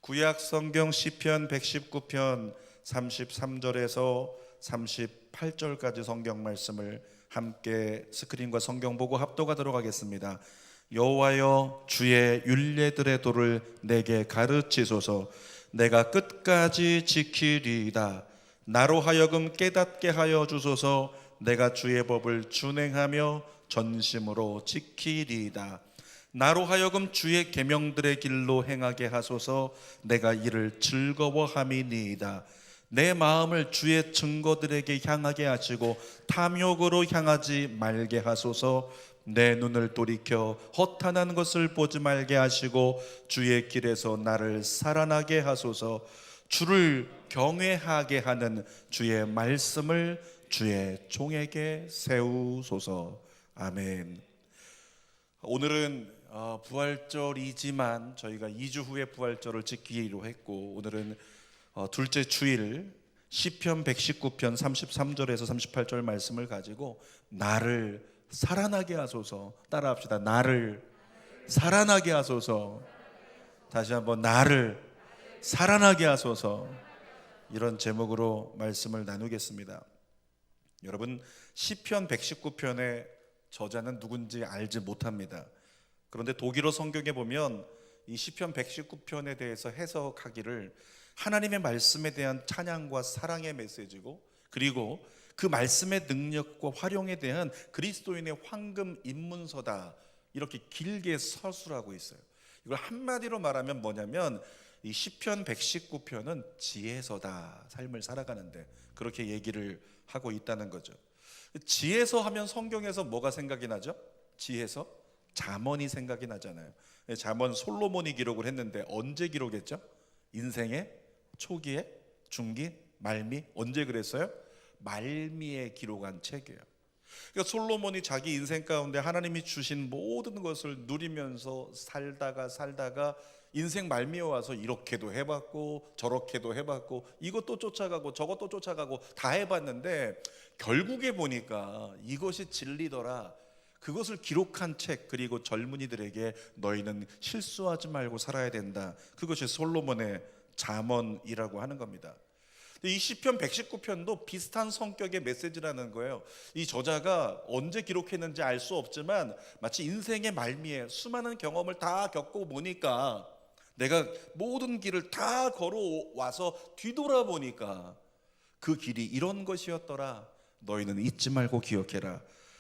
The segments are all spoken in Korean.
구약 성경 시편 119편 33절에서 38절까지 성경 말씀을 함께 스크린과 성경 보고 합독하도록 하겠습니다. 여호와여, 주의 율례들의 도를 내게 가르치소서. 내가 끝까지 지키리이다. 나로 하여금 깨닫게 하여 주소서. 내가 주의 법을 준행하며 전심으로 지키리이다. 나로 하여금 주의 계명들의 길로 행하게 하소서. 내가 이를 즐거워함이니이다. 내 마음을 주의 증거들에게 향하게 하시고 탐욕으로 향하지 말게 하소서. 내 눈을 돌이켜 허탄한 것을 보지 말게 하시고 주의 길에서 나를 살아나게 하소서. 주를 경외하게 하는 주의 말씀을 주의 종에게 세우소서. 아멘. 오늘은 부활절이지만 저희가 2주 후에 부활절을 지키기로 했고, 오늘은 둘째 주일 시편 119편 33절에서 38절 말씀을 가지고 나를 살아나게 하소서. 따라합시다. 나를 살아나게 하소서. 다시 한번 나를 살아나게 하소서. 이런 제목으로 말씀을 나누겠습니다. 여러분, 시편 119편의 저자는 누군지 알지 못합니다. 그런데 독일어 성경에 보면 이 시편 119편에 대해서 해석하기를 하나님의 말씀에 대한 찬양과 사랑의 메시지고, 그리고 그 말씀의 능력과 활용에 대한 그리스도인의 황금 입문서다, 이렇게 길게 서술하고 있어요. 이걸 한마디로 말하면 뭐냐면 이 시편 119편은 지혜서다, 삶을 살아가는데. 그렇게 얘기를 하고 있다는 거죠. 지혜서 하면 성경에서 뭐가 생각이 나죠? 지혜서? 잠언이 생각이 나잖아요. 잠언 솔로몬이 기록을 했는데 언제 기록했죠? 인생의 초기에, 중기, 말미. 언제 그랬어요? 말미에 기록한 책이에요. 그러니까 솔로몬이 자기 인생 가운데 하나님이 주신 모든 것을 누리면서 살다가 인생 말미에 와서 이렇게도 해봤고 저렇게도 해봤고 이것도 쫓아가고 저것도 쫓아가고 다 해봤는데 결국에 보니까 이것이 진리더라. 그것을 기록한 책, 그리고 젊은이들에게 너희는 실수하지 말고 살아야 된다. 그것이 솔로몬의 잠언이라고 하는 겁니다. 이 시편 119편도 비슷한 성격의 메시지라는 거예요. 이 저자가 언제 기록했는지 알 수 없지만 마치 인생의 말미에 수많은 경험을 다 겪고 보니까, 내가 모든 길을 다 걸어와서 뒤돌아보니까 그 길이 이런 것이었더라. 너희는 잊지 말고 기억해라.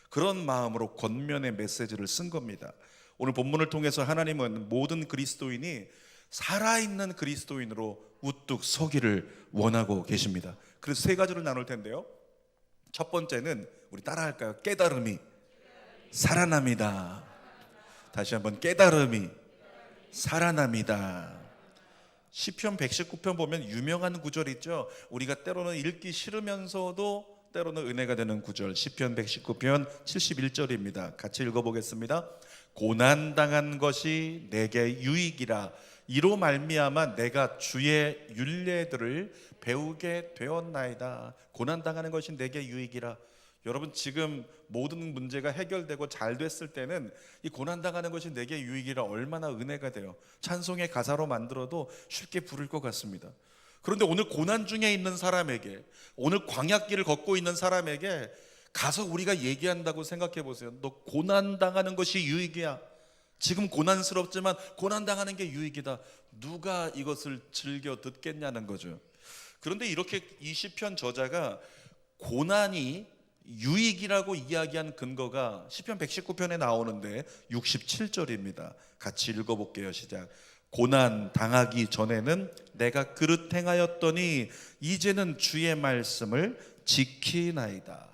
그런 마음으로 권면의 메시지를 쓴 겁니다. 오늘 본문을 통해서 하나님은 모든 그리스도인이 살아있는 그리스도인으로 우뚝 서기를 원하고 계십니다. 그래서 세 가지를 나눌 텐데요. 첫 번째는 우리 따라할까요? 깨달음이 살아납니다. 다시 한번, 깨달음이 살아납니다. 시편 119편 보면 유명한 구절 있죠. 우리가 때로는 읽기 싫으면서도 때로는 은혜가 되는 구절, 시편 119편 71절입니다. 같이 읽어보겠습니다. 고난당한 것이 내게 유익이라. 이로 말미암아 내가 주의 율례들을 배우게 되었나이다. 고난당하는 것이 내게 유익이라. 여러분, 지금 모든 문제가 해결되고 잘 됐을 때는 이 고난당하는 것이 내게 유익이라 얼마나 은혜가 돼요. 찬송의 가사로 만들어도 쉽게 부를 것 같습니다. 그런데 오늘 고난 중에 있는 사람에게, 오늘 광야길을 걷고 있는 사람에게 가서 우리가 얘기한다고 생각해 보세요. 너 고난당하는 것이 유익이야. 지금 고난스럽지만 고난당하는 게 유익이다. 누가 이것을 즐겨 듣겠냐는 거죠. 그런데 이렇게 이 시편 저자가 고난이 유익이라고 이야기한 근거가 시편 119편에 나오는데 67절입니다. 같이 읽어볼게요. 시작. 고난 당하기 전에는 내가 그릇 행하였더니 이제는 주의 말씀을 지키나이다.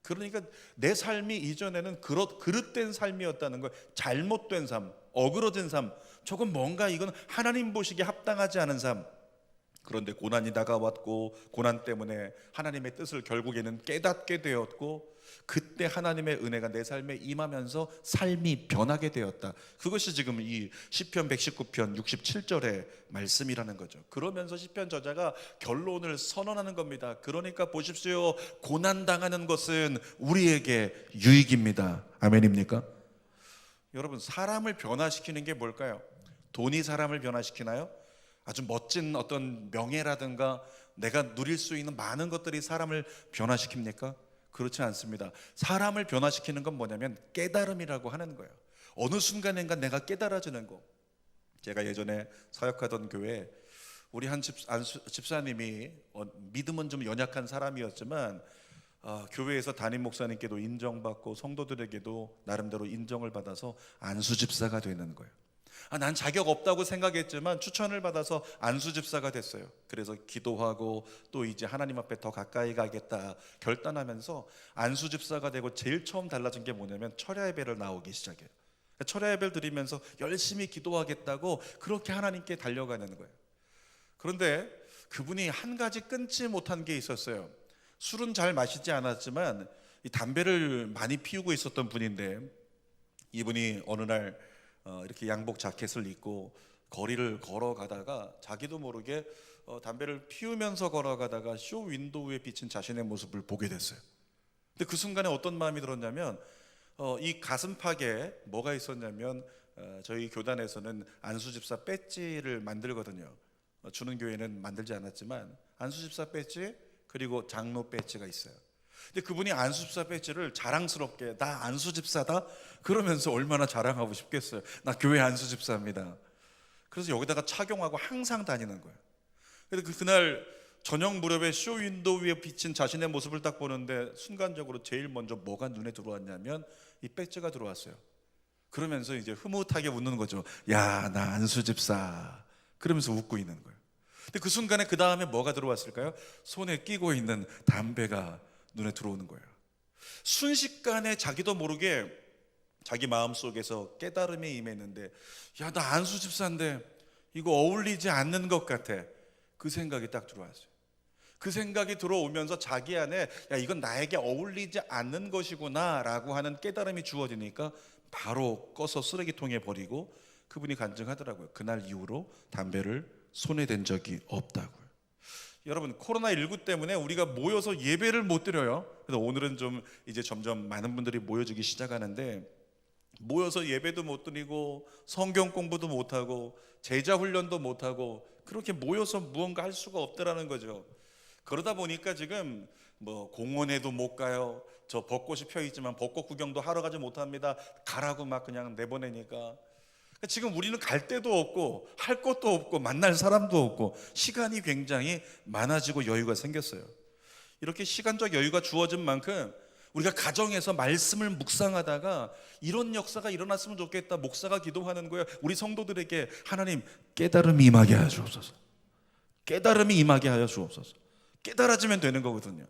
그러니까 내 삶이 이전에는 그릇된 삶이었다는 거예요. 잘못된 삶, 어그러진 삶, 조금 뭔가 이건 하나님 보시기에 합당하지 않은 삶. 그런데 고난이 다가왔고 고난 때문에 하나님의 뜻을 결국에는 깨닫게 되었고, 그때 하나님의 은혜가 내 삶에 임하면서 삶이 변하게 되었다. 그것이 지금 이 시편 119편 67절의 말씀이라는 거죠. 그러면서 시편 저자가 결론을 선언하는 겁니다. 그러니까 보십시오. 고난당하는 것은 우리에게 유익입니다. 아멘입니까? 여러분, 사람을 변화시키는 게 뭘까요? 돈이 사람을 변화시키나요? 아주 멋진 어떤 명예라든가 내가 누릴 수 있는 많은 것들이 사람을 변화시킵니까? 그렇지 않습니다. 사람을 변화시키는 건 뭐냐면 깨달음이라고 하는 거예요. 어느 순간인가 내가 깨달아지는 거. 제가 예전에 사역하던 교회 우리 한 집사님이 믿음은 좀 연약한 사람이었지만 교회에서 담임 목사님께도 인정받고 성도들에게도 나름대로 인정을 받아서 안수 집사가 되는 거예요. 난 자격 없다고 생각했지만 추천을 받아서 안수 집사가 됐어요. 그래서 기도하고 또 이제 하나님 앞에 더 가까이 가겠다 결단하면서 안수 집사가 되고 제일 처음 달라진 게 뭐냐면 철야 예배를 나오기 시작해요. 철야 예배를 드리면서 열심히 기도하겠다고 그렇게 하나님께 달려가는 거예요. 그런데 그분이 한 가지 끊지 못한 게 있었어요. 술은 잘 마시지 않았지만 이 담배를 많이 피우고 있었던 분인데, 이분이 어느 날 이렇게 양복 자켓을 입고 거리를 걸어가다가 자기도 모르게 담배를 피우면서 걸어가다가 쇼 윈도우에 비친 자신의 모습을 보게 됐어요. 근데 그 순간에 어떤 마음이 들었냐면 이 가슴팍에 뭐가 있었냐면 저희 교단에서는 안수집사 배지를 만들거든요. 주는 교회는 만들지 않았지만 안수집사 배지 그리고 장로 배지가 있어요. 근데 그분이 안수집사 배지를 자랑스럽게 나 안수집사다 그러면서 얼마나 자랑하고 싶겠어요. 나 교회 안수집사입니다. 그래서 여기다가 착용하고 항상 다니는 거예요. 그래서 그날 저녁 무렵에 쇼 윈도우 위에 비친 자신의 모습을 딱 보는데 순간적으로 제일 먼저 뭐가 눈에 들어왔냐면 이 배지가 들어왔어요. 그러면서 이제 흐뭇하게 웃는 거죠. 야, 나 안수집사. 그러면서 웃고 있는 거예요. 근데 그 순간에 그 다음에 뭐가 들어왔을까요? 손에 끼고 있는 담배가 눈에 들어오는 거예요. 순식간에 자기도 모르게 자기 마음속에서 깨달음이 임했는데, 야, 나 안수집사인데 이거 어울리지 않는 것 같아. 그 생각이 딱 들어왔어요. 그 생각이 들어오면서 자기 안에 야, 이건 나에게 어울리지 않는 것이구나 라고 하는 깨달음이 주어지니까 바로 꺼서 쓰레기통에 버리고, 그분이 간증하더라고요. 그날 이후로 담배를 손에 댄 적이 없다고요. 여러분, 코로나19 때문에 우리가 모여서 예배를 못 드려요. 그래서 오늘은 좀 이제 점점 많은 분들이 모여주기 시작하는데, 모여서 예배도 못 드리고 성경 공부도 못하고 제자 훈련도 못하고 그렇게 모여서 무언가 할 수가 없더라는 거죠. 그러다 보니까 지금 뭐 공원에도 못 가요. 저 벚꽃이 펴 있지만 벚꽃 구경도 하러 가지 못합니다. 가라고 막 그냥 내보내니까 지금 우리는 갈 데도 없고 할 것도 없고 만날 사람도 없고 시간이 굉장히 많아지고 여유가 생겼어요. 이렇게 시간적 여유가 주어진 만큼 우리가 가정에서 말씀을 묵상하다가 이런 역사가 일어났으면 좋겠다. 목사가 기도하는 거예요. 우리 성도들에게 하나님 깨달음이 임하게 하여 주옵소서. 깨달음이 임하게 하여 주옵소서. 깨달아지면 되는 거거든요.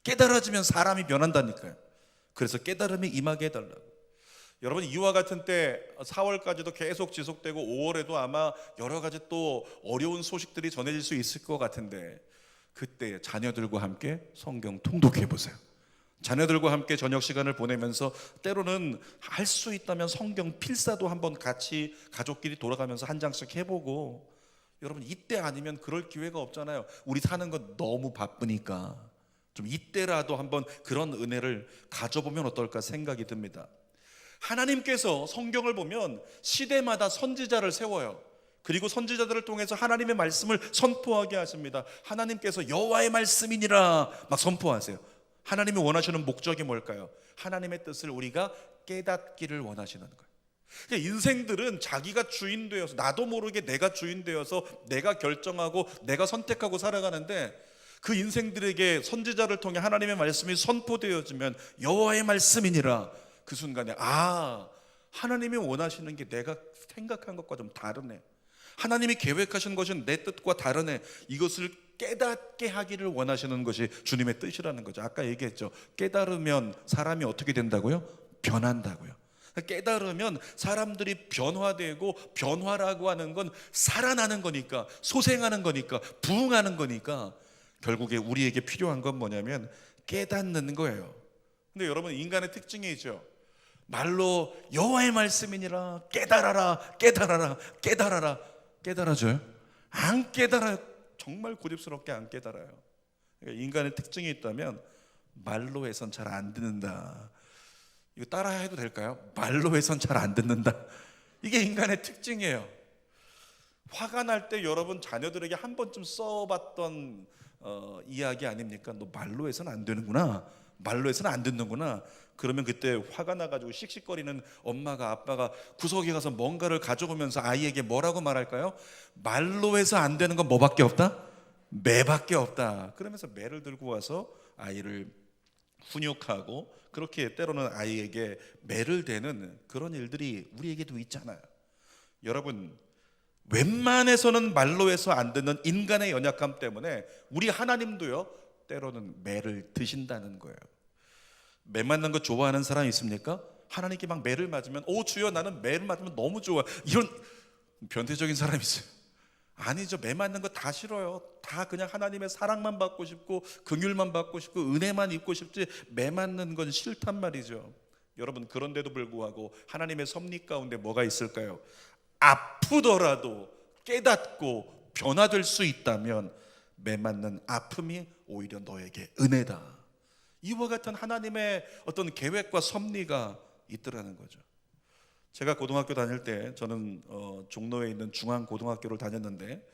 깨달아지면 사람이 변한다니까요. 그래서 깨달음이 임하게 해달라고. 여러분, 이와 같은 때 4월까지도 계속 지속되고 5월에도 아마 여러 가지 또 어려운 소식들이 전해질 수 있을 것 같은데, 그때 자녀들과 함께 성경 통독해 보세요. 자녀들과 함께 저녁 시간을 보내면서 때로는 할 수 있다면 성경 필사도 한번 같이 가족끼리 돌아가면서 한 장씩 해보고, 여러분 이때 아니면 그럴 기회가 없잖아요. 우리 사는 건 너무 바쁘니까 좀 이때라도 한번 그런 은혜를 가져보면 어떨까 생각이 듭니다. 하나님께서 성경을 보면 시대마다 선지자를 세워요. 그리고 선지자들을 통해서 하나님의 말씀을 선포하게 하십니다. 하나님께서 여호와의 말씀이니라 막 선포하세요. 하나님이 원하시는 목적이 뭘까요? 하나님의 뜻을 우리가 깨닫기를 원하시는 거예요. 인생들은 자기가 주인 되어서, 나도 모르게 내가 주인 되어서 내가 결정하고 내가 선택하고 살아가는데, 그 인생들에게 선지자를 통해 하나님의 말씀이 선포되어지면 여호와의 말씀이니라, 그 순간에 하나님이 원하시는 게 내가 생각한 것과 좀 다르네, 하나님이 계획하신 것은 내 뜻과 다르네, 이것을 깨닫게 하기를 원하시는 것이 주님의 뜻이라는 거죠. 아까 얘기했죠. 깨달으면 사람이 어떻게 된다고요? 변한다고요. 깨달으면 사람들이 변화되고, 변화라고 하는 건 살아나는 거니까, 소생하는 거니까, 부흥하는 거니까 결국에 우리에게 필요한 건 뭐냐면 깨닫는 거예요. 근데 여러분, 인간의 특징이 있죠. 말로 여호와의 말씀이니라 깨달아라 깨달아라 깨달아라 깨달아져요? 안 깨달아요. 정말 고집스럽게 안 깨달아요. 그러니까 인간의 특징이 있다면 말로 해선 잘 안 듣는다. 이거 따라 해도 될까요? 말로 해선 잘 안 듣는다. 이게 인간의 특징이에요. 화가 날 때 여러분 자녀들에게 한 번쯤 써봤던 이야기 아닙니까? 너 말로 해서는 안 되는구나, 말로 해서는 안 듣는구나. 그러면 그때 화가 나가지고 씩씩거리는 엄마가, 아빠가 구석에 가서 뭔가를 가져오면서 아이에게 뭐라고 말할까요? 말로 해서 안 되는 건 뭐밖에 없다? 매밖에 없다. 그러면서 매를 들고 와서 아이를 훈육하고, 그렇게 때로는 아이에게 매를 대는 그런 일들이 우리에게도 있잖아요. 여러분, 웬만해서는 말로 해서 안 듣는 인간의 연약함 때문에 우리 하나님도요, 때로는 매를 드신다는 거예요. 매 맞는 거 좋아하는 사람 있습니까? 하나님께 막 매를 맞으면, 오 주여 나는 매를 맞으면 너무 좋아, 이런 변태적인 사람이 있어요. 아니죠. 매 맞는 거 다 싫어요. 다 그냥 하나님의 사랑만 받고 싶고 긍휼만 받고 싶고 은혜만 입고 싶지, 매 맞는 건 싫단 말이죠. 여러분, 그런데도 불구하고 하나님의 섭리 가운데 뭐가 있을까요? 아프더라도 깨닫고 변화될 수 있다면 매 맞는 아픔이 오히려 너에게 은혜다. 이와 같은 하나님의 어떤 계획과 섭리가 있더라는 거죠. 제가 고등학교 다닐 때, 저는 종로에 있는 중앙고등학교를 다녔는데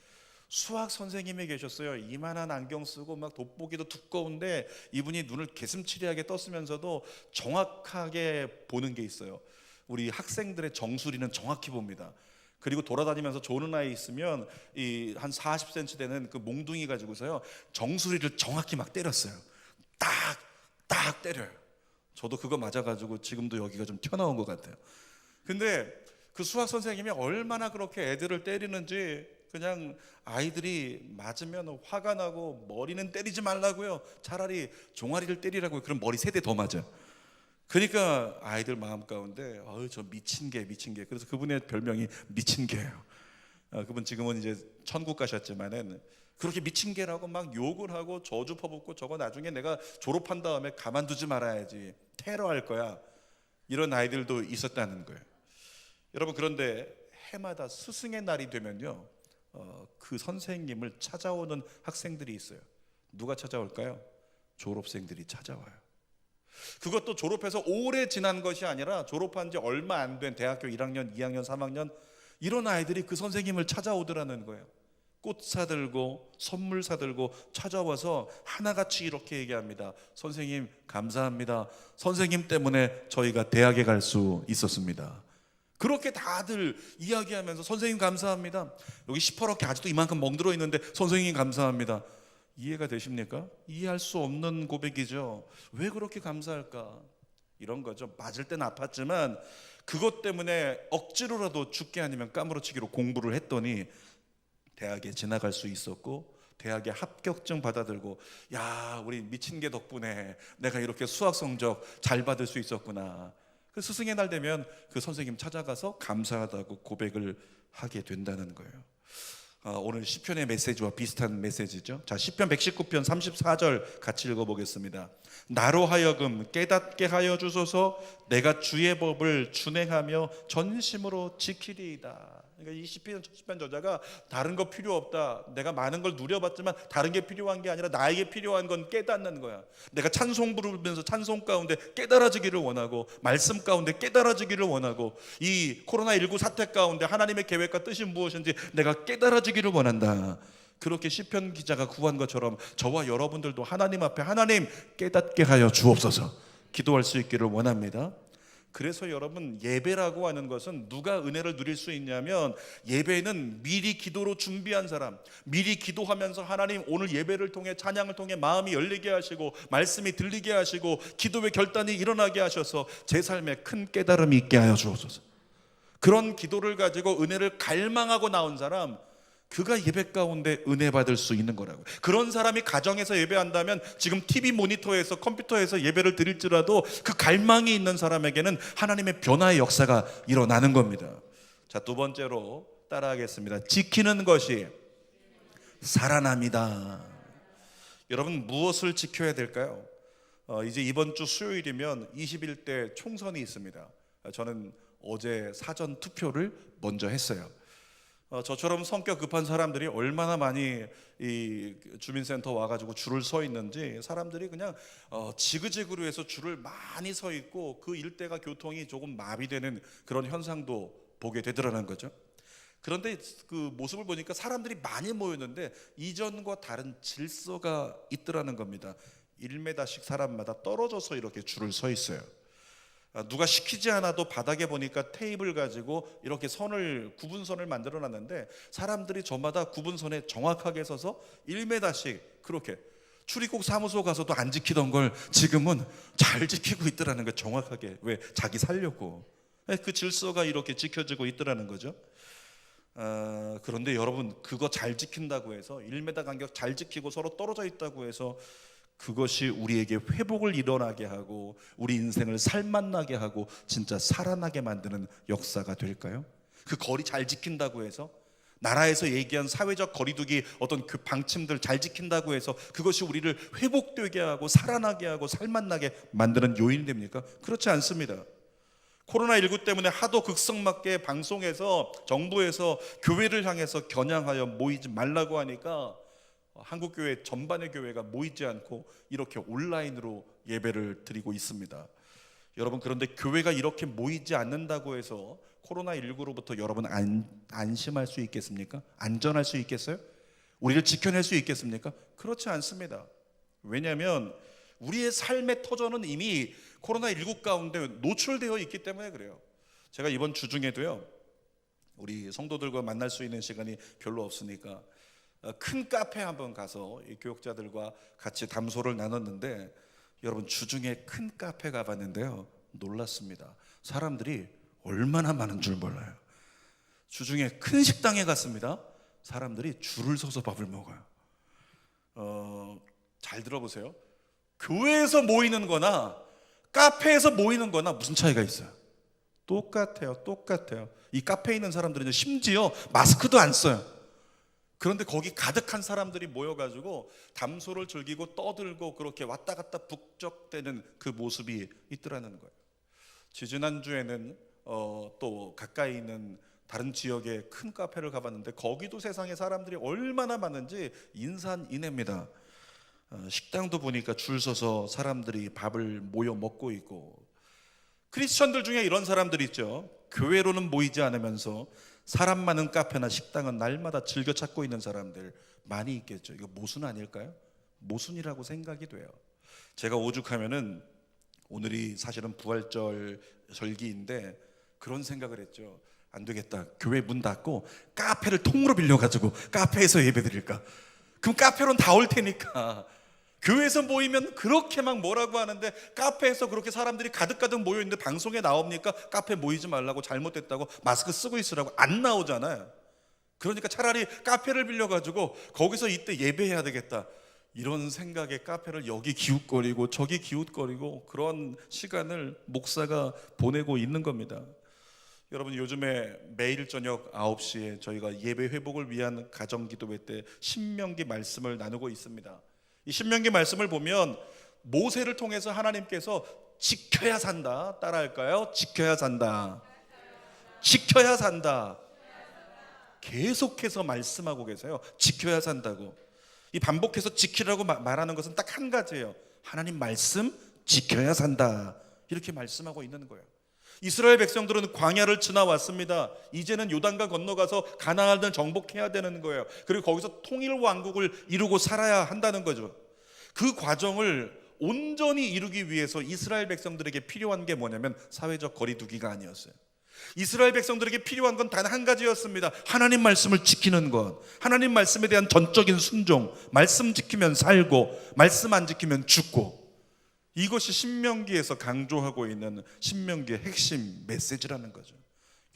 수학 선생님이 계셨어요. 이만한 안경 쓰고 막 돋보기도 두꺼운데 이분이 눈을 개슴츠레하게 떴으면서도 정확하게 보는 게 있어요. 우리 학생들의 정수리는 정확히 봅니다. 그리고 돌아다니면서 조는 아이 있으면 이 한 40cm 되는 그 몽둥이 가지고서요, 정수리를 정확히 막 때렸어요. 딱 때려요. 저도 그거 맞아가지고 지금도 여기가 좀 튀어나온 것 같아요. 근데 그 수학 선생님이 얼마나 그렇게 애들을 때리는지, 그냥 아이들이 맞으면 화가 나고 머리는 때리지 말라고요, 차라리 종아리를 때리라고요. 그럼 머리 3대 더 맞아요. 그러니까 아이들 마음 가운데 저 미친 개. 그래서 그분의 별명이 미친 개예요. 그분 지금은 이제 천국 가셨지만은 그렇게 미친 개라고 막 욕을 하고 저주 퍼붓고, 저거 나중에 내가 졸업한 다음에 가만두지 말아야지, 테러할 거야, 이런 아이들도 있었다는 거예요. 여러분, 그런데 해마다 스승의 날이 되면요, 그 선생님을 찾아오는 학생들이 있어요. 누가 찾아올까요? 졸업생들이 찾아와요. 그것도 졸업해서 오래 지난 것이 아니라 졸업한 지 얼마 안 된 대학교 1학년, 2학년, 3학년 이런 아이들이 그 선생님을 찾아오더라는 거예요. 꽃 사들고 선물 사들고 찾아와서 하나같이 이렇게 얘기합니다. 선생님 감사합니다. 선생님 때문에 저희가 대학에 갈 수 있었습니다. 그렇게 다들 이야기하면서 선생님 감사합니다. 여기 시퍼렇게 아직도 이만큼 멍들어 있는데 선생님 감사합니다. 이해가 되십니까? 이해할 수 없는 고백이죠. 왜 그렇게 감사할까? 이런 거죠. 맞을 땐 아팠지만 그것 때문에 억지로라도 죽게 아니면 까무러치기로 공부를 했더니 대학에 지나갈 수 있었고, 대학에 합격증 받아들고, 야 우리 미친 개 덕분에 내가 이렇게 수학 성적 잘 받을 수 있었구나. 그 스승의 날 되면 그 선생님 찾아가서 감사하다고 고백을 하게 된다는 거예요. 오늘 시편의 메시지와 비슷한 메시지죠. 자, 시편 119편 34절 같이 읽어보겠습니다. 나로 하여금 깨닫게 하여 주소서, 내가 주의 법을 준행하며 전심으로 지키리이다. 그러니까 이 시편 저자가 다른 거 필요 없다, 내가 많은 걸 누려봤지만 다른 게 필요한 게 아니라 나에게 필요한 건 깨닫는 거야. 내가 찬송 부르면서 찬송 가운데 깨달아지기를 원하고, 말씀 가운데 깨달아지기를 원하고, 이 코로나19 사태 가운데 하나님의 계획과 뜻이 무엇인지 내가 깨달아지기를 원한다. 그렇게 시편 기자가 구한 것처럼 저와 여러분들도 하나님 앞에 하나님 깨닫게 하여 주옵소서 기도할 수 있기를 원합니다. 그래서 여러분, 예배라고 하는 것은 누가 은혜를 누릴 수 있냐면, 예배는 미리 기도로 준비한 사람, 미리 기도하면서 하나님 오늘 예배를 통해, 찬양을 통해 마음이 열리게 하시고 말씀이 들리게 하시고 기도의 결단이 일어나게 하셔서 제 삶에 큰 깨달음이 있게 하여 주옵소서. 그런 기도를 가지고 은혜를 갈망하고 나온 사람, 그가 예배 가운데 은혜 받을 수 있는 거라고요. 그런 사람이 가정에서 예배한다면 지금 TV 모니터에서 컴퓨터에서 예배를 드릴지라도 그 갈망이 있는 사람에게는 하나님의 변화의 역사가 일어나는 겁니다. 자, 두 번째로 따라하겠습니다. 지키는 것이 살아납니다. 여러분, 무엇을 지켜야 될까요? 이제 이번 주 수요일이면 21대 총선이 있습니다. 저는 어제 사전 투표를 먼저 했어요. 저처럼 성격 급한 사람들이 얼마나 많이 이 주민센터 와가지고 줄을 서 있는지, 사람들이 그냥 지그재그로 해서 줄을 많이 서 있고 그 일대가 교통이 조금 마비되는 그런 현상도 보게 되더라는 거죠. 그런데 그 모습을 보니까 사람들이 많이 모였는데 이전과 다른 질서가 있더라는 겁니다. 1m씩 사람마다 떨어져서 이렇게 줄을 서 있어요. 누가 시키지 않아도 바닥에 보니까 테이블 가지고 이렇게 구분선을 만들어 놨는데 사람들이 저마다 구분선에 정확하게 서서 1m씩 그렇게, 출입국 사무소 가서도 안 지키던 걸 지금은 잘 지키고 있더라는 거예요. 정확하게. 왜? 자기 살려고. 그 질서가 이렇게 지켜지고 있더라는 거죠. 그런데 여러분, 그거 잘 지킨다고 해서 1m 간격 잘 지키고 서로 떨어져 있다고 해서 그것이 우리에게 회복을 일어나게 하고 우리 인생을 살맛나게 하고 진짜 살아나게 만드는 역사가 될까요? 그 거리 잘 지킨다고 해서, 나라에서 얘기한 사회적 거리두기 어떤 그 방침들 잘 지킨다고 해서 그것이 우리를 회복되게 하고 살아나게 하고 살맛나게 만드는 요인이 됩니까? 그렇지 않습니다. 코로나19 때문에 하도 극성맞게 방송에서, 정부에서 교회를 향해서 겨냥하여 모이지 말라고 하니까 한국교회 전반의 교회가 모이지 않고 이렇게 온라인으로 예배를 드리고 있습니다. 여러분, 그런데 교회가 이렇게 모이지 않는다고 해서 코로나19로부터 여러분 안심할 수 있겠습니까? 안전할 수 있겠어요? 우리를 지켜낼 수 있겠습니까? 그렇지 않습니다. 왜냐하면 우리의 삶의 터전은 이미 코로나19 가운데 노출되어 있기 때문에 그래요. 제가 이번 주 중에도요, 우리 성도들과 만날 수 있는 시간이 별로 없으니까 큰 카페 한번 가서 이 교역자들과 같이 담소를 나눴는데, 여러분, 주중에 큰 카페 가봤는데요, 놀랐습니다. 사람들이 얼마나 많은 줄 몰라요. 주중에 큰 식당에 갔습니다. 사람들이 줄을 서서 밥을 먹어요. 잘 들어보세요. 교회에서 모이는 거나 카페에서 모이는 거나 무슨 차이가 있어요? 똑같아요. 이 카페에 있는 사람들은 심지어 마스크도 안 써요. 그런데 거기 가득한 사람들이 모여가지고 담소를 즐기고 떠들고 그렇게 왔다 갔다 북적대는 그 모습이 있더라는 거예요. 지지난주에는 또 가까이 있는 다른 지역의 큰 카페를 가봤는데 거기도 세상에 사람들이 얼마나 많은지 인산인해입니다. 식당도 보니까 줄 서서 사람들이 밥을 모여 먹고 있고, 크리스천들 중에 이런 사람들이 있죠. 교회로는 모이지 않으면서 사람 많은 카페나 식당은 날마다 즐겨 찾고 있는 사람들 많이 있겠죠. 이거 모순 아닐까요? 모순이라고 생각이 돼요. 제가 오죽하면은 오늘이 사실은 부활절 절기인데 그런 생각을 했죠. 안 되겠다. 교회 문 닫고 카페를 통으로 빌려가지고 카페에서 예배 드릴까? 그럼 카페로는 다 올 테니까. 교회에서 모이면 그렇게 막 뭐라고 하는데 카페에서 그렇게 사람들이 가득가득 모여있는데 방송에 나옵니까? 카페 모이지 말라고, 잘못됐다고, 마스크 쓰고 있으라고 안 나오잖아요. 그러니까 차라리 카페를 빌려가지고 거기서 이때 예배해야 되겠다, 이런 생각에 카페를 여기 기웃거리고 저기 기웃거리고 그런 시간을 목사가 보내고 있는 겁니다. 여러분, 요즘에 매일 저녁 9시에 저희가 예배 회복을 위한 가정기도회 때 신명기 말씀을 나누고 있습니다. 이 신명기 말씀을 보면 모세를 통해서 하나님께서 지켜야 산다, 따라할까요? 지켜야 산다, 지켜야 산다, 계속해서 말씀하고 계세요. 지켜야 산다고. 이 반복해서 지키라고 말하는 것은 딱 한 가지예요. 하나님 말씀 지켜야 산다, 이렇게 말씀하고 있는 거예요. 이스라엘 백성들은 광야를 지나왔습니다. 이제는 요단강 건너가서 가나안을 정복해야 되는 거예요. 그리고 거기서 통일 왕국을 이루고 살아야 한다는 거죠. 그 과정을 온전히 이루기 위해서 이스라엘 백성들에게 필요한 게 뭐냐면 사회적 거리두기가 아니었어요. 이스라엘 백성들에게 필요한 건 단 한 가지였습니다. 하나님 말씀을 지키는 것, 하나님 말씀에 대한 전적인 순종. 말씀 지키면 살고 말씀 안 지키면 죽고. 이것이 신명기에서 강조하고 있는 신명기의 핵심 메시지라는 거죠.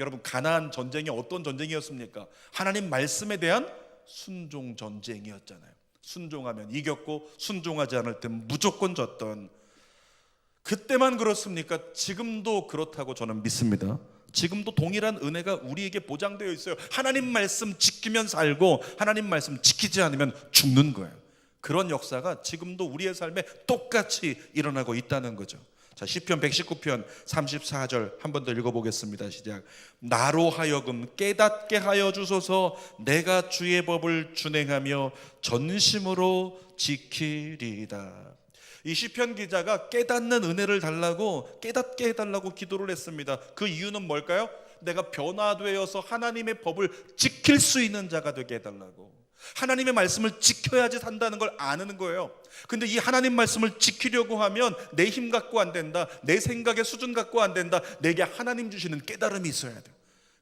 여러분, 가나안 전쟁이 어떤 전쟁이었습니까? 하나님 말씀에 대한 순종 전쟁이었잖아요. 순종하면 이겼고 순종하지 않을 때 무조건 졌던. 그때만 그렇습니까? 지금도 그렇다고 저는 믿습니다. 지금도 동일한 은혜가 우리에게 보장되어 있어요. 하나님 말씀 지키면 살고 하나님 말씀 지키지 않으면 죽는 거예요. 그런 역사가 지금도 우리의 삶에 똑같이 일어나고 있다는 거죠. 자, 시편 119편 34절 한 번 더 읽어보겠습니다. 시작. 나로 하여금 깨닫게 하여 주소서. 내가 주의 법을 준행하며 전심으로 지키리이다. 이 시편 기자가 깨닫는 은혜를 달라고, 깨닫게 해달라고 기도를 했습니다. 그 이유는 뭘까요? 내가 변화되어서 하나님의 법을 지킬 수 있는 자가 되게 해달라고. 하나님의 말씀을 지켜야지 산다는 걸 아는 거예요. 근데 이 하나님 말씀을 지키려고 하면 내 힘 갖고 안 된다, 내 생각의 수준 갖고 안 된다. 내게 하나님 주시는 깨달음이 있어야 돼.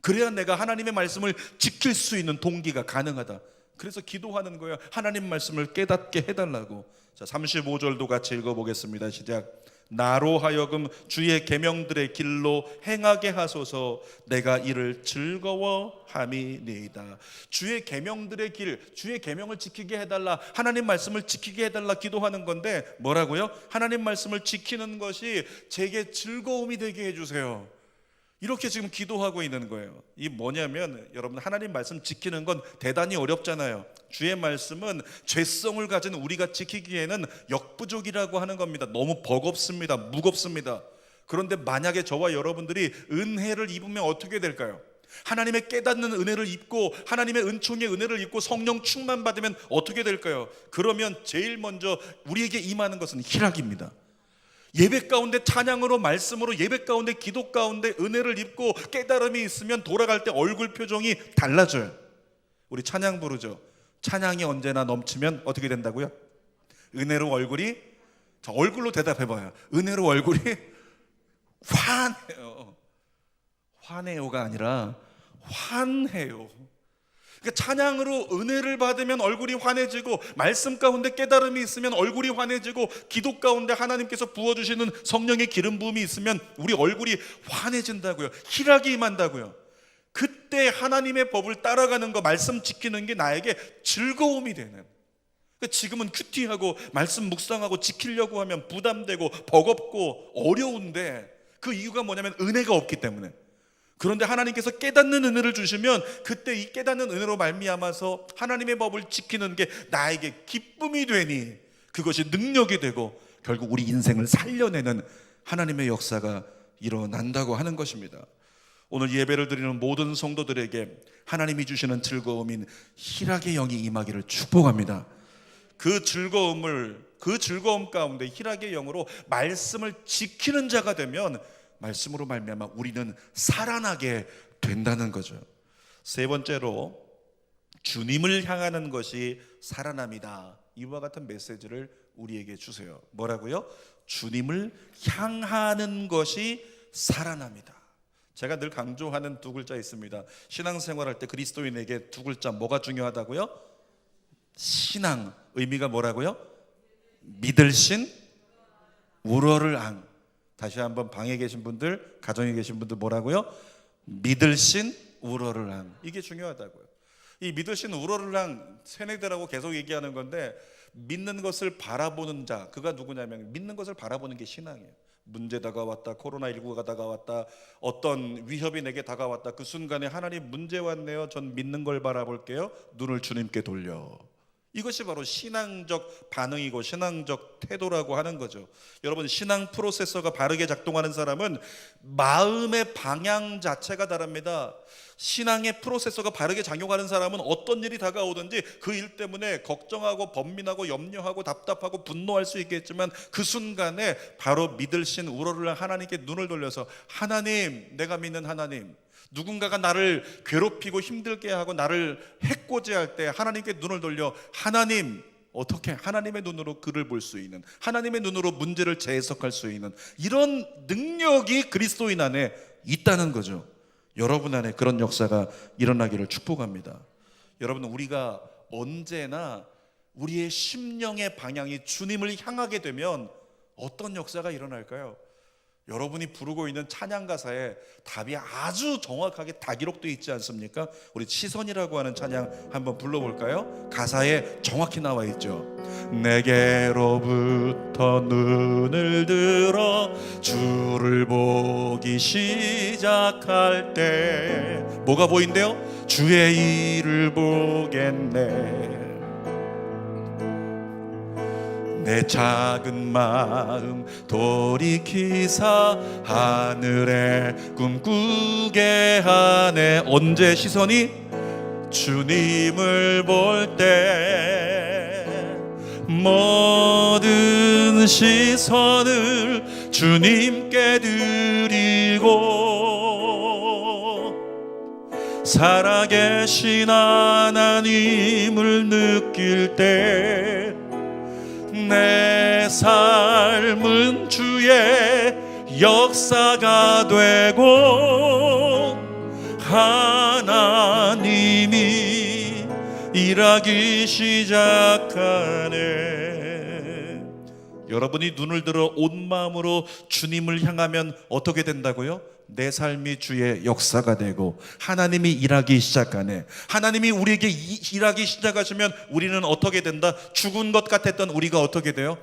그래야 내가 하나님의 말씀을 지킬 수 있는 동기가 가능하다. 그래서 기도하는 거예요. 하나님 말씀을 깨닫게 해달라고. 자, 35절도 같이 읽어보겠습니다. 시작. 나로 하여금 주의 계명들의 길로 행하게 하소서. 내가 이를 즐거워함이니이다. 주의 계명들의 길, 주의 계명을 지키게 해달라, 하나님 말씀을 지키게 해달라 기도하는 건데 뭐라고요? 하나님 말씀을 지키는 것이 제게 즐거움이 되게 해주세요. 이렇게 지금 기도하고 있는 거예요. 이 뭐냐면 여러분, 하나님 말씀 지키는 건 대단히 어렵잖아요. 주의 말씀은 죄성을 가진 우리가 지키기에는 역부족이라고 하는 겁니다. 너무 버겁습니다. 무겁습니다. 그런데 만약에 저와 여러분들이 은혜를 입으면 어떻게 될까요? 하나님의 깨닫는 은혜를 입고 하나님의 은총의 은혜를 입고 성령 충만 받으면 어떻게 될까요? 그러면 제일 먼저 우리에게 임하는 것은 희락입니다. 예배 가운데 찬양으로, 말씀으로, 예배 가운데, 기도 가운데 은혜를 입고 깨달음이 있으면 돌아갈 때 얼굴 표정이 달라져요. 우리 찬양 부르죠. 찬양이 언제나 넘치면 어떻게 된다고요? 은혜로 얼굴이, 자, 얼굴로 대답해봐요. 은혜로 얼굴이 환해요. 환해요가 아니라 환해요. 그러니까 찬양으로 은혜를 받으면 얼굴이 환해지고, 말씀 가운데 깨달음이 있으면 얼굴이 환해지고, 기도 가운데 하나님께서 부어주시는 성령의 기름 부음이 있으면 우리 얼굴이 환해진다고요. 희락이 임한다고요. 그때 하나님의 법을 따라가는 거, 말씀 지키는 게 나에게 즐거움이 되는. 그러니까 지금은 큐티하고 말씀 묵상하고 지키려고 하면 부담되고 버겁고 어려운데, 그 이유가 뭐냐면 은혜가 없기 때문에. 그런데 하나님께서 깨닫는 은혜를 주시면 그때 이 깨닫는 은혜로 말미암아서 하나님의 법을 지키는 게 나에게 기쁨이 되니 그것이 능력이 되고 결국 우리 인생을 살려내는 하나님의 역사가 일어난다고 하는 것입니다. 오늘 예배를 드리는 모든 성도들에게 하나님이 주시는 즐거움인 희락의 영이 임하기를 축복합니다. 그 즐거움 가운데 희락의 영으로 말씀을 지키는 자가 되면 말씀으로 말미암아 우리는 살아나게 된다는 거죠. 세 번째로, 주님을 향하는 것이 살아남이다. 이와 같은 메시지를 우리에게 주세요. 뭐라고요? 주님을 향하는 것이 살아남이다. 제가 늘 강조하는 두 글자 있습니다. 신앙생활할 때 그리스도인에게 두 글자 뭐가 중요하다고요? 신앙, 의미가 뭐라고요? 믿을 신, 우러를 앙. 다시 한번, 방에 계신 분들, 가정에 계신 분들 뭐라고요? 믿을 신, 우러를 앙. 이게 중요하다고요. 이 믿을 신, 우러를 앙, 새내들하고 계속 얘기하는 건데, 믿는 것을 바라보는 자, 그가 누구냐면 믿는 것을 바라보는 게 신앙이에요. 문제 다가왔다, 코로나19가 다가왔다, 어떤 위협이 내게 다가왔다, 그 순간에 하나님 문제 왔네요, 전 믿는 걸 바라볼게요, 눈을 주님께 돌려. 이것이 바로 신앙적 반응이고 신앙적 태도라고 하는 거죠. 여러분, 신앙 프로세서가 바르게 작동하는 사람은 마음의 방향 자체가 다릅니다. 신앙의 프로세서가 바르게 작용하는 사람은 어떤 일이 다가오든지 그 일 때문에 걱정하고 번민하고 염려하고 답답하고 분노할 수 있겠지만 그 순간에 바로 믿을 신, 우러를 하나님께 눈을 돌려서, 하나님, 내가 믿는 하나님, 누군가가 나를 괴롭히고 힘들게 하고 나를 해코지할 때 하나님께 눈을 돌려, 하나님, 어떻게 하나님의 눈으로 그를 볼 수 있는, 하나님의 눈으로 문제를 재해석할 수 있는 이런 능력이 그리스도인 안에 있다는 거죠. 여러분 안에 그런 역사가 일어나기를 축복합니다. 여러분, 우리가 언제나 우리의 심령의 방향이 주님을 향하게 되면 어떤 역사가 일어날까요? 여러분이 부르고 있는 찬양 가사에 답이 아주 정확하게 다 기록되어 있지 않습니까? 우리 시선이라고 하는 찬양 한번 불러볼까요? 가사에 정확히 나와 있죠. 내게로부터 눈을 들어 주를 보기 시작할 때 뭐가 보인대요? 주의 일을 보겠네. 내 작은 마음 돌이키사 하늘에 꿈꾸게 하네. 언제 시선이? 주님을 볼 때 모든 시선을 주님께 드리고 살아계신 하나님을 느낄 때 내 삶은 주의 역사가 되고 하나님이 일하기 시작하네. 여러분이 눈을 들어 온 마음으로 주님을 향하면 어떻게 된다고요? 내 삶이 주의 역사가 되고 하나님이 일하기 시작하네. 하나님이 우리에게 일하기 시작하시면 우리는 어떻게 된다? 죽은 것 같았던 우리가 어떻게 돼요?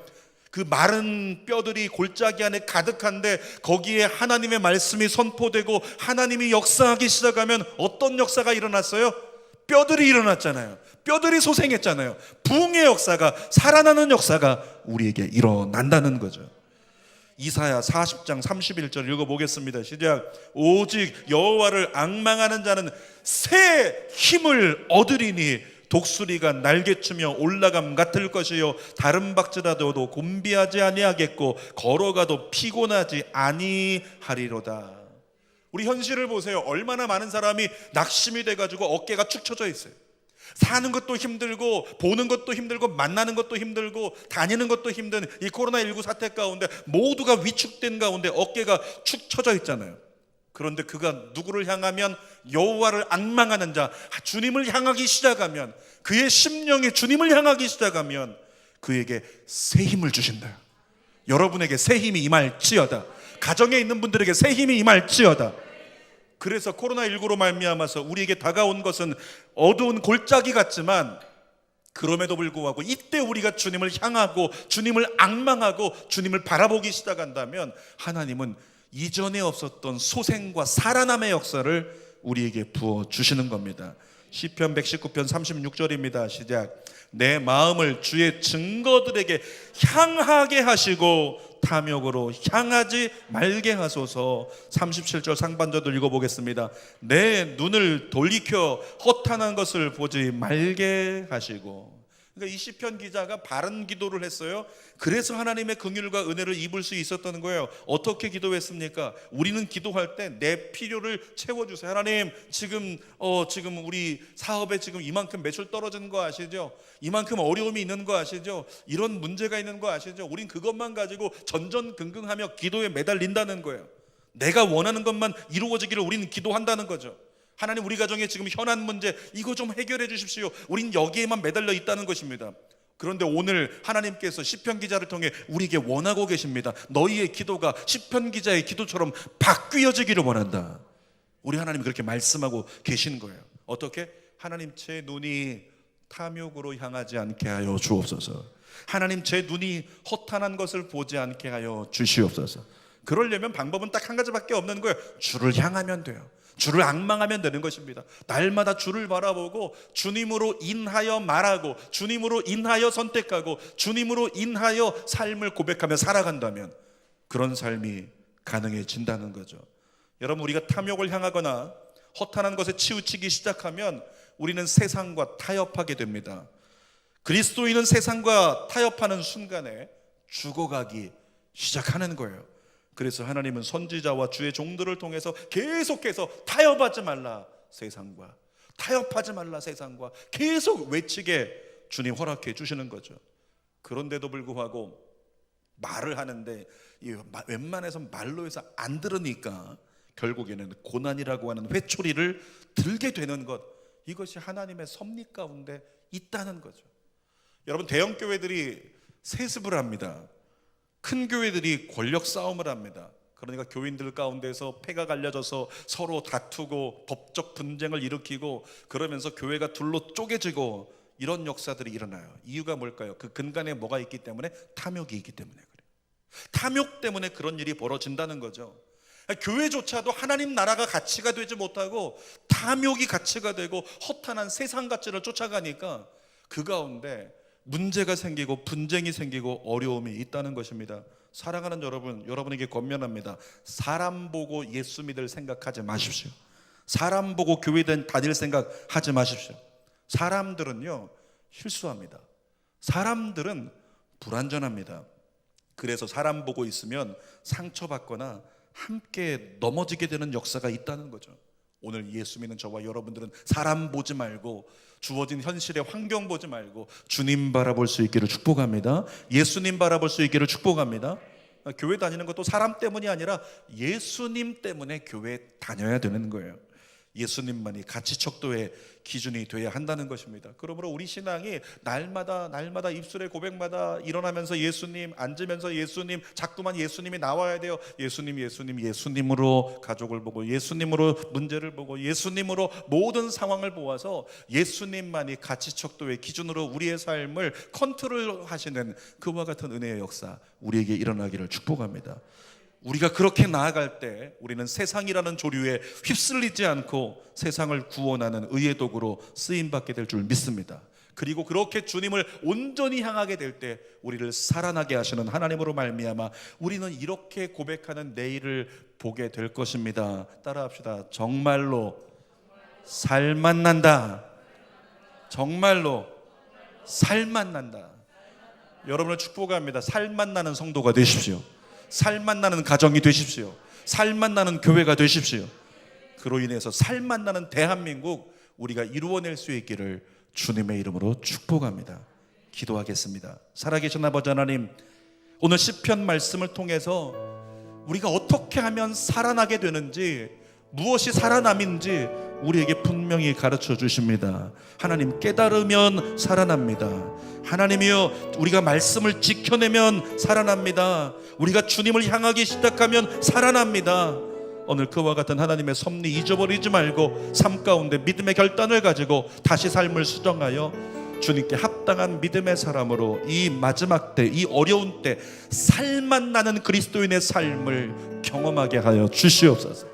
그 마른 뼈들이 골짜기 안에 가득한데 거기에 하나님의 말씀이 선포되고 하나님이 역사하기 시작하면 어떤 역사가 일어났어요? 뼈들이 일어났잖아요. 뼈들이 소생했잖아요. 부흥의 역사가, 살아나는 역사가 우리에게 일어난다는 거죠. 이사야 40장 31절 읽어보겠습니다. 시작. 오직 여호와를 앙망하는 자는 새 힘을 얻으리니 독수리가 날개치며 올라감 같을 것이요 다른 박질하더라도 곤비하지 아니하겠고 걸어가도 피곤하지 아니하리로다. 우리 현실을 보세요. 얼마나 많은 사람이 낙심이 돼가지고 어깨가 축 처져 있어요. 사는 것도 힘들고 보는 것도 힘들고 만나는 것도 힘들고 다니는 것도 힘든 이 코로나19 사태 가운데 모두가 위축된 가운데 어깨가 축 처져 있잖아요. 그런데 그가 누구를 향하면 여호와를 앙망하는 자, 주님을 향하기 시작하면, 그의 심령이 주님을 향하기 시작하면 그에게 새 힘을 주신다. 여러분에게 새 힘이 임할지어다. 가정에 있는 분들에게 새 힘이 임할지어다. 그래서 코로나19로 말미암아서 우리에게 다가온 것은 어두운 골짜기 같지만 그럼에도 불구하고 이때 우리가 주님을 향하고 주님을 앙망하고 주님을 바라보기 시작한다면 하나님은 이전에 없었던 소생과 살아남의 역사를 우리에게 부어주시는 겁니다. 시편 119편 36절입니다. 시작. 내 마음을 주의 증거들에게 향하게 하시고 탐욕으로 향하지 말게 하소서. 37절 상반절도 읽어보겠습니다. 내 눈을 돌이켜 허탄한 것을 보지 말게 하시고. 그러니까 이 시편 기자가 바른 기도를 했어요. 그래서 하나님의 긍휼과 은혜를 입을 수 있었던 거예요. 어떻게 기도했습니까? 우리는 기도할 때 내 필요를 채워주세요. 하나님, 지금 우리 사업에 지금 이만큼 매출 떨어지는 거 아시죠? 이만큼 어려움이 있는 거 아시죠? 이런 문제가 있는 거 아시죠? 우린 그것만 가지고 전전긍긍하며 기도에 매달린다는 거예요. 내가 원하는 것만 이루어지기를 우리는 기도한다는 거죠. 하나님, 우리 가정에 지금 현안 문제 이거 좀 해결해 주십시오. 우린 여기에만 매달려 있다는 것입니다. 그런데 오늘 하나님께서 시편 기자를 통해 우리에게 원하고 계십니다. 너희의 기도가 시편 기자의 기도처럼 바뀌어지기를 원한다. 우리 하나님이 그렇게 말씀하고 계신 거예요. 어떻게? 하나님, 제 눈이 탐욕으로 향하지 않게 하여 주옵소서. 하나님, 제 눈이 허탄한 것을 보지 않게 하여 주시옵소서. 그러려면 방법은 딱 한 가지밖에 없는 거예요. 주를 향하면 돼요. 주를 앙망하면 되는 것입니다. 날마다 주를 바라보고 주님으로 인하여 말하고 주님으로 인하여 선택하고 주님으로 인하여 삶을 고백하며 살아간다면 그런 삶이 가능해진다는 거죠. 여러분, 우리가 탐욕을 향하거나 허탄한 것에 치우치기 시작하면 우리는 세상과 타협하게 됩니다. 그리스도인은 세상과 타협하는 순간에 죽어가기 시작하는 거예요. 그래서 하나님은 선지자와 주의 종들을 통해서 계속해서 타협하지 말라 세상과, 타협하지 말라 세상과 계속 외치게 주님 허락해 주시는 거죠. 그런데도 불구하고 말을 하는데 웬만해서 말로 해서 안 들으니까 결국에는 고난이라고 하는 회초리를 들게 되는 것, 이것이 하나님의 섭리 가운데 있다는 거죠. 여러분, 대형 교회들이 세습을 합니다. 큰 교회들이 권력 싸움을 합니다. 그러니까 교인들 가운데서 패가 갈려져서 서로 다투고 법적 분쟁을 일으키고 그러면서 교회가 둘로 쪼개지고 이런 역사들이 일어나요. 이유가 뭘까요? 그 근간에 뭐가 있기 때문에? 탐욕이 있기 때문에 그래요. 탐욕 때문에 그런 일이 벌어진다는 거죠. 교회조차도 하나님 나라가 가치가 되지 못하고 탐욕이 가치가 되고 허탄한 세상 가치를 쫓아가니까 그 가운데 문제가 생기고 분쟁이 생기고 어려움이 있다는 것입니다. 사랑하는 여러분, 여러분에게 권면합니다. 사람 보고 예수 믿을 생각하지 마십시오. 사람 보고 교회 다닐 생각하지 마십시오. 사람들은요, 실수합니다. 사람들은 불완전합니다. 그래서 사람 보고 있으면 상처받거나 함께 넘어지게 되는 역사가 있다는 거죠. 오늘 예수 믿는 저와 여러분들은 사람 보지 말고 주어진 현실의 환경 보지 말고 주님 바라볼 수 있기를 축복합니다. 예수님 바라볼 수 있기를 축복합니다. 교회 다니는 것도 사람 때문이 아니라 예수님 때문에 교회 다녀야 되는 거예요. 예수님만이 가치척도의 기준이 돼야 한다는 것입니다. 그러므로 우리 신앙이 날마다 입술의 고백마다 일어나면서 예수님, 앉으면서 예수님, 자꾸만 예수님이 나와야 돼요. 예수님으로 가족을 보고, 예수님으로 문제를 보고, 예수님으로 모든 상황을 보아서 예수님만이 가치척도의 기준으로 우리의 삶을 컨트롤하시는 그와 같은 은혜의 역사 우리에게 일어나기를 축복합니다. 우리가 그렇게 나아갈 때 우리는 세상이라는 조류에 휩쓸리지 않고 세상을 구원하는 의의 도구로 쓰임받게 될 줄 믿습니다. 그리고 그렇게 주님을 온전히 향하게 될 때 우리를 살아나게 하시는 하나님으로 말미암아 우리는 이렇게 고백하는 내일을 보게 될 것입니다. 따라합시다. 정말로 살맛 난다. 정말로 살맛 난다. 여러분을 축복합니다. 살맛 나는 성도가 되십시오. 살맛 나는 가정이 되십시오. 살맛 나는 교회가 되십시오. 그로 인해서 살맛 나는 대한민국 우리가 이루어낼 수 있기를 주님의 이름으로 축복합니다. 기도하겠습니다. 살아계신 아버지 하나님, 오늘 시편 말씀을 통해서 우리가 어떻게 하면 살아나게 되는지, 무엇이 살아남인지 우리에게 분명히 가르쳐 주십니다. 하나님, 깨달으면 살아납니다. 하나님이여, 우리가 말씀을 지켜내면 살아납니다. 우리가 주님을 향하기 시작하면 살아납니다. 오늘 그와 같은 하나님의 섭리 잊어버리지 말고 삶 가운데 믿음의 결단을 가지고 다시 삶을 수정하여 주님께 합당한 믿음의 사람으로 이 마지막 때, 이 어려운 때 살맛 나는 그리스도인의 삶을 경험하게 하여 주시옵소서.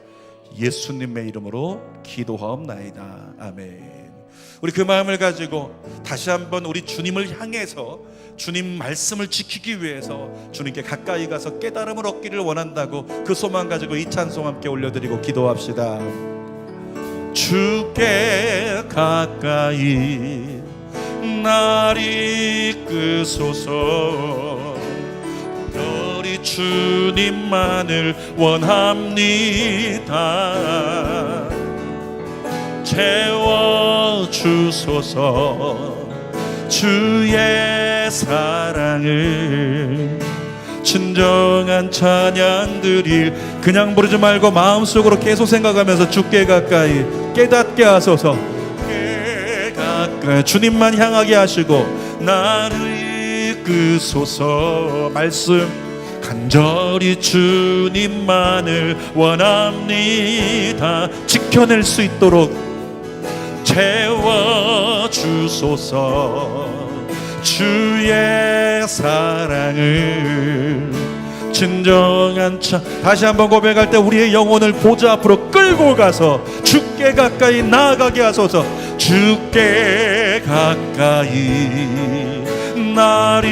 예수님의 이름으로 기도하옵나이다. 아멘. 우리 그 마음을 가지고 다시 한번 우리 주님을 향해서 주님 말씀을 지키기 위해서 주님께 가까이 가서 깨달음을 얻기를 원한다고 그 소망 가지고 이 찬송 함께 올려드리고 기도합시다. 주께 가까이 날 이끄소서. 별이 주님만을 원합니다. 채워주소서. 주의 사랑을 진정한 찬양 드릴. 그냥 부르지 말고 마음속으로 계속 생각하면서 주께 가까이 깨닫게 하소서. 가까이 주님만 향하게 하시고 나를 이끄소서. 말씀 간절히 주님만을 원합니다. 지켜낼 수 있도록 채워주소서. 주의 사랑을 진정한 다시 한번 고백할 때 우리의 영혼을 보좌 앞으로 끌고 가서 주께 가까이 나아가게 하소서. 주께 가까이 날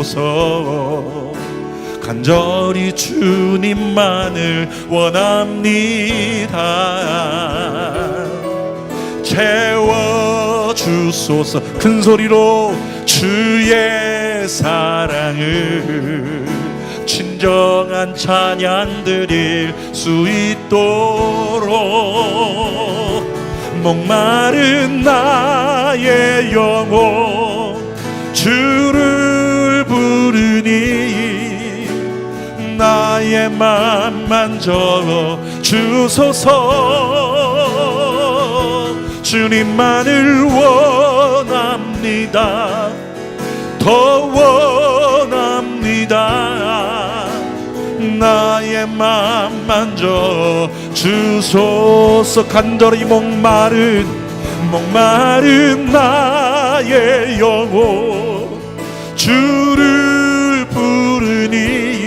이끄소서. 간절히 주님만을 원합니다. 채워주소서. 큰 소리로 주의 사랑을 진정한 찬양 드릴 수 있도록 목마른 나의 영혼 주를 부르니 나의 맘 만져 주소서. 주님만을 원합니다. 더 원합니다. 나의 맘 만져 주소서. 간절히 목마른 나의 영혼 주를 부르니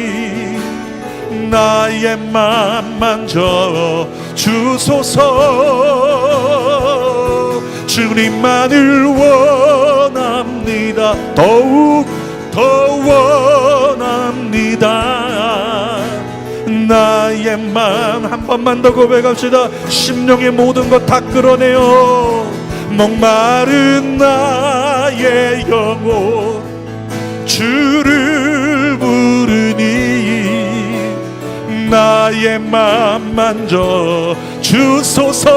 나의 맘 만져 주소서. 주님만을 원합니다. 더욱 더 원합니다. 나의 맘. 한 번만 더 고백합시다. 심령의 모든 것 다 끌어내요. 목마른 나의 영혼 주를 부르니 나의 맘 만져 주소서.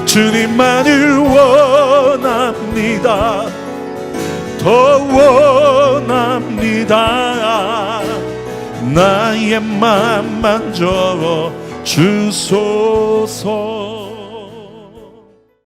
주님만을 원합니다. 더 원합니다. 나의 맘만 줘 주소서.